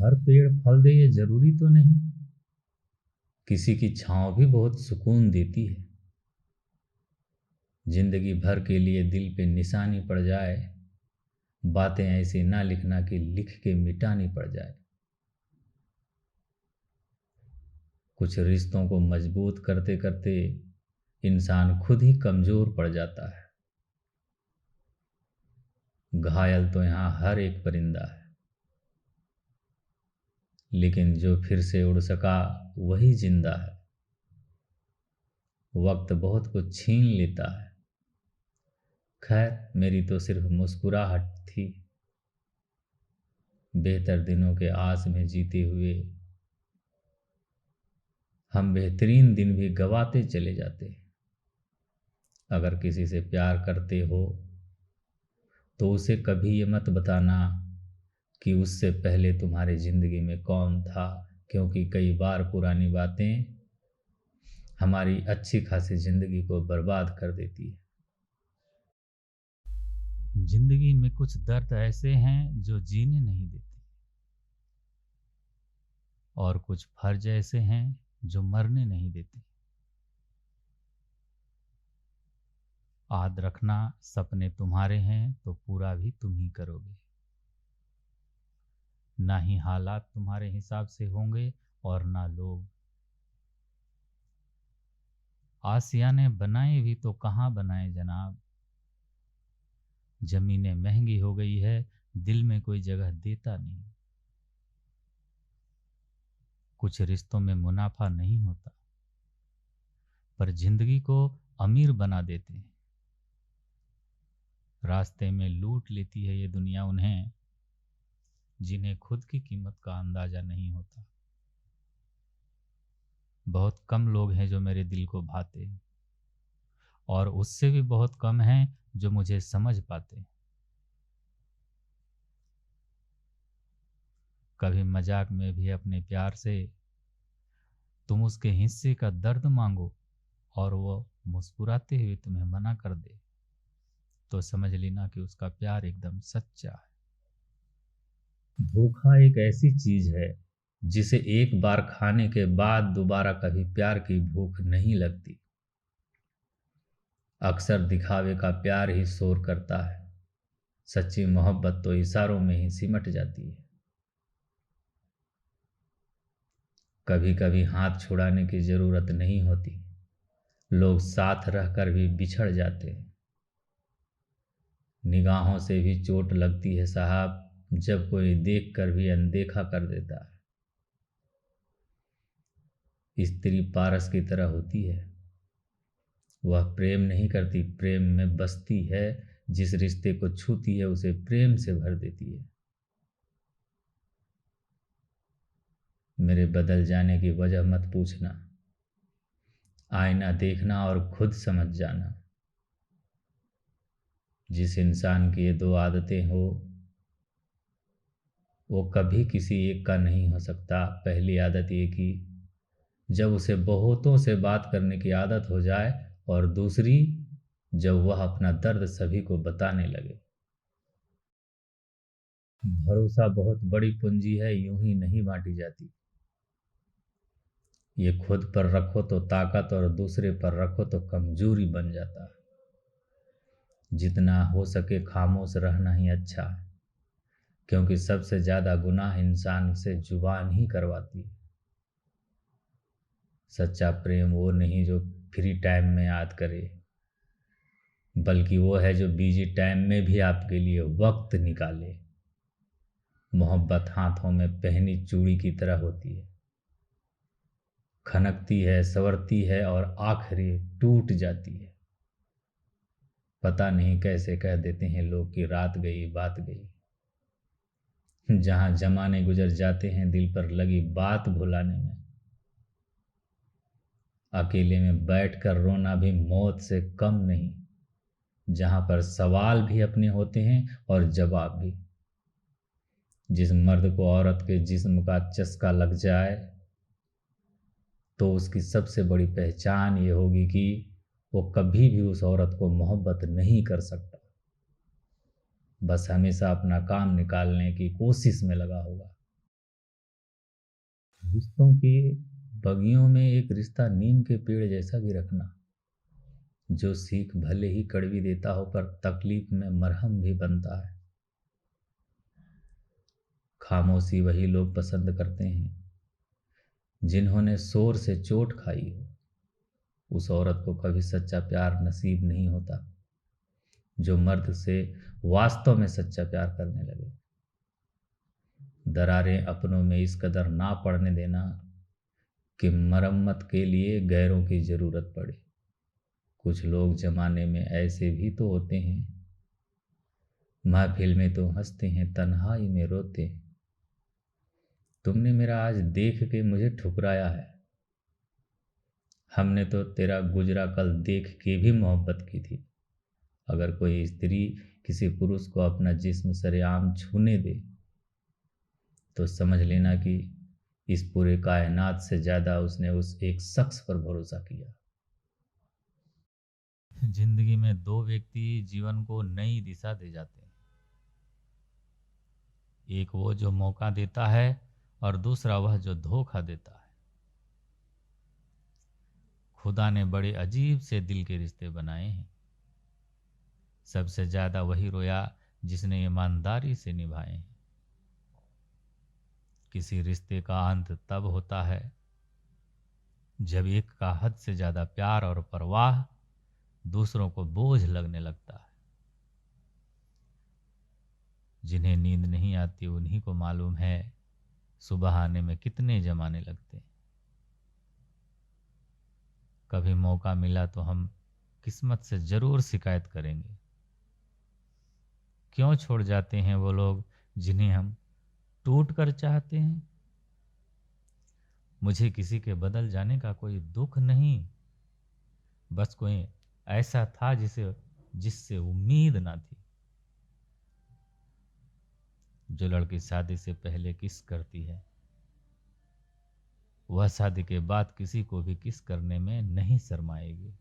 हर पेड़ फल दे ये जरूरी तो नहीं। किसी की छांव भी बहुत सुकून देती है। जिंदगी भर के लिए दिल पे निशानी पड़ जाए, बातें ऐसी ना लिखना कि लिख के मिटानी पड़ जाए। कुछ रिश्तों को मजबूत करते करते इंसान खुद ही कमजोर पड़ जाता है। घायल तो यहाँ हर एक परिंदा है, लेकिन जो फिर से उड़ सका वही जिंदा है। वक्त बहुत कुछ छीन लेता है। खैर, मेरी तो सिर्फ मुस्कुराहट थी। बेहतर दिनों के आस में जीते हुए हम बेहतरीन दिन भी गवाते चले जाते हैं। अगर किसी से प्यार करते हो तो उसे कभी ये मत बताना कि उससे पहले तुम्हारी जिंदगी में कौन था, क्योंकि कई बार पुरानी बातें हमारी अच्छी खासी जिंदगी को बर्बाद कर देती है। जिंदगी में कुछ दर्द ऐसे हैं जो जीने नहीं देते, और कुछ फर्ज ऐसे हैं जो मरने नहीं देते। याद रखना, सपने तुम्हारे हैं तो पूरा भी तुम ही करोगे। ना ही हालात तुम्हारे हिसाब से होंगे और ना लोग। आशियाने बनाए भी तो कहाँ बनाए जनाब। जमीनें महंगी हो गई है, दिल में कोई जगह देता नहीं। कुछ रिश्तों में मुनाफा नहीं होता, पर जिंदगी को अमीर बना देते हैं। रास्ते में लूट लेती है ये दुनिया उन्हें जिन्हें खुद की कीमत का अंदाजा नहीं होता। बहुत कम लोग हैं जो मेरे दिल को भाते हैं, और उससे भी बहुत कम हैं जो मुझे समझ पाते हैं। कभी मजाक में भी अपने प्यार से तुम उसके हिस्से का दर्द मांगो और वो मुस्कुराते हुए तुम्हें मना कर दे, तो समझ लेना कि उसका प्यार एकदम सच्चा है। धोखा एक ऐसी चीज है जिसे एक बार खाने के बाद दोबारा कभी प्यार की भूख नहीं लगती। अक्सर दिखावे का प्यार ही शोर करता है, सच्ची मोहब्बत तो इशारों में ही सिमट जाती है। कभी कभी हाथ छुड़ाने की जरूरत नहीं होती, लोग साथ रहकर भी बिछड़ जाते हैं। निगाहों से भी चोट लगती है साहब, जब कोई देख कर भी अनदेखा कर देता है। स्त्री पारस की तरह होती है, वह प्रेम नहीं करती, प्रेम में बसती है। जिस रिश्ते को छूती है उसे प्रेम से भर देती है। मेरे बदल जाने की वजह मत पूछना, आईना देखना और खुद समझ जाना। जिस इंसान की ये दो आदतें हो वो कभी किसी एक का नहीं हो सकता। पहली आदत ये कि जब उसे बहुतों से बात करने की आदत हो जाए, और दूसरी जब वह अपना दर्द सभी को बताने लगे। भरोसा बहुत बड़ी पूंजी है, यूं ही नहीं बांटी जाती। ये खुद पर रखो तो ताकत और दूसरे पर रखो तो कमजोरी बन जाता है। जितना हो सके खामोश रहना ही अच्छा है, क्योंकि सबसे ज्यादा गुनाह इंसान से जुबान ही करवाती है। सच्चा प्रेम वो नहीं जो फ्री टाइम में याद करे, बल्कि वो है जो बिजी टाइम में भी आपके लिए वक्त निकाले। मोहब्बत हाथों में पहनी चूड़ी की तरह होती है, खनकती है, संवरती है और आखिरी टूट जाती है। पता नहीं कैसे कह देते हैं लोग कि रात गई बात गई। जहां जमाने गुजर जाते हैं दिल पर लगी बात भुलाने में। अकेले में बैठकर रोना भी मौत से कम नहीं, जहां पर सवाल भी अपने होते हैं और जवाब भी। जिस मर्द को औरत के जिस्म का चस्का लग जाए तो उसकी सबसे बड़ी पहचान ये होगी कि वो कभी भी उस औरत को मोहब्बत नहीं कर सकता, बस हमेशा अपना काम निकालने की कोशिश में लगा होगा। रिश्तों के बगियों में एक रिश्ता नीम के पेड़ जैसा भी रखना, जो सीख भले ही कड़वी देता हो पर तकलीफ में मरहम भी बनता है। खामोशी वही लोग पसंद करते हैं जिन्होंने शोर से चोट खाई हो। उस औरत को कभी सच्चा प्यार नसीब नहीं होता जो मर्द से वास्तव में सच्चा प्यार करने लगे। दरारें अपनों में इस कदर ना पड़ने देना कि मरम्मत के लिए गैरों की जरूरत पड़े। कुछ लोग जमाने में ऐसे भी तो होते हैं, महफिल में तो हंसते हैं, तन्हाई में रोते हैं। तुमने मेरा आज देख के मुझे ठुकराया है। हमने तो तेरा गुजरा कल देख के भी मोहब्बत की थी। अगर कोई स्त्री किसी पुरुष को अपना जिस्म सरेआम छूने दे तो समझ लेना कि इस पूरे कायनात से ज़्यादा उसने उस एक शख्स पर भरोसा किया। जिंदगी में दो व्यक्ति जीवन को नई दिशा दे जाते हैं, एक वो जो मौका देता है और दूसरा वह जो धोखा देता है। खुदा ने बड़े अजीब से दिल के रिश्ते बनाए हैं। सबसे ज़्यादा वही रोया जिसने ईमानदारी से निभाए हैं। किसी रिश्ते का अंत तब होता है जब एक का हद से ज़्यादा प्यार और परवाह दूसरों को बोझ लगने लगता है। जिन्हें नींद नहीं आती उन्हीं को मालूम है सुबह आने में कितने जमाने लगते हैं। कभी मौका मिला तो हम किस्मत से ज़रूर शिकायत करेंगे। क्यों छोड़ जाते हैं वो लोग जिन्हें हम टूट कर चाहते हैं। मुझे किसी के बदल जाने का कोई दुख नहीं, बस कोई ऐसा था जिससे उम्मीद ना थी। जो लड़की शादी से पहले किस करती है वह शादी के बाद किसी को भी किस करने में नहीं शर्माएगी।